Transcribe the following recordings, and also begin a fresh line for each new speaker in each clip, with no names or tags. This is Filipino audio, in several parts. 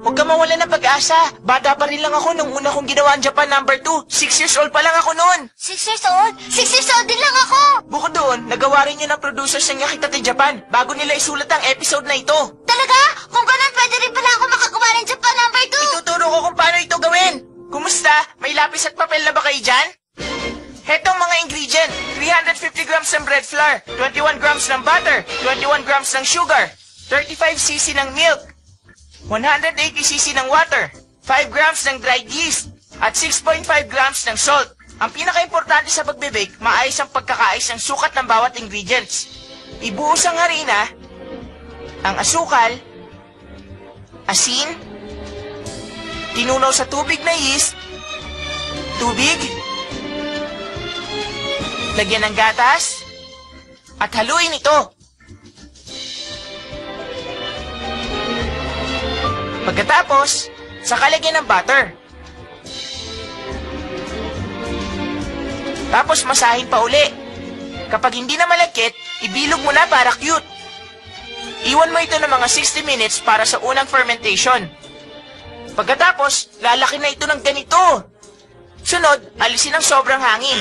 Huwag ka mawala ng pag-asa. Bata pa rin lang ako nung una kong ginawa ang Japan number 2. 6 years old pa lang ako noon.
6 years old? 6 years old din lang ako!
Bukod doon, nagawa rin yun ng producers ng Yakitate Japan bago nila isulat ang episode na ito.
Talaga? Kung ganun, pwede rin pala ako makagawa ng Japan number 2!
Ituturo ko kung paano ito gawin. Kumusta? May lapis at papel na ba kayo dyan? Hetong mga ingredient, 350 grams ng bread flour, 21 grams ng butter, 21 grams ng sugar, 35cc ng milk, 180cc ng water, 5 grams ng dried yeast, at 6.5 grams ng salt. Ang pinaka-importante sa pagbe-bake, maayos ang pagkakaayos ng sukat ng bawat ingredients. Ibuhos ang harina, ang asukal, asin, tinunaw sa tubig na yeast, tubig, lagyan ng gatas, at haluin ito. Pagkatapos, saka lagyan ng butter. Tapos masahin pa uli. Kapag hindi na malagkit, ibilog mo na para cute. Iwan mo ito ng mga 60 minutes para sa unang fermentation. Pagkatapos, lalaki na ito ng ganito. Sunod, alisin ang sobrang hangin.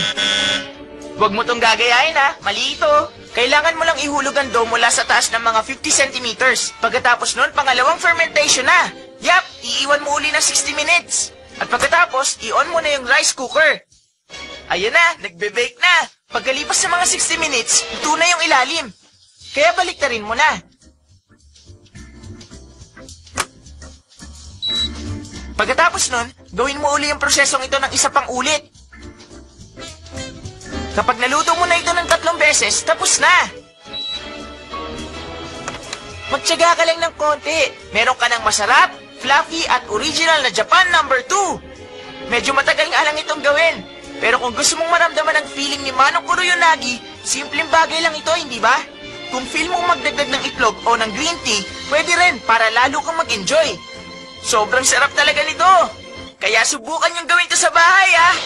Huwag mo itong gagayahin ha, mali ito. Kailangan mo lang ihulog ang dough mula sa taas ng mga 50 centimeters. Pagkatapos nun, pangalawang fermentation na. Yap, iiwan mo uli ng 60 minutes. At pagkatapos, i-on mo na yung rice cooker. Ayan na, nagbe-bake na. Pagkalipas ng mga 60 minutes, ito na yung ilalim. Kaya baliktarin mo na. Pagkatapos nun, gawin mo uli yung prosesong ito ng isa pang ulit. Kapag naluto mo na ito ng 3 beses, tapos na! Magtiyaga ka lang ng konti. Meron ka ng masarap, fluffy at original na Japan number 2. Medyo matagal nga lang itong gawin. Pero kung gusto mong maramdaman ang feeling ni Manong Kuroyonagi, simpleng bagay lang ito, hindi ba? Kung feel mong magdagdag ng itlog o ng green tea, pwede rin para lalo kang mag-enjoy. Sobrang sarap talaga nito. Kaya subukan yung gawin ito sa bahay, ah!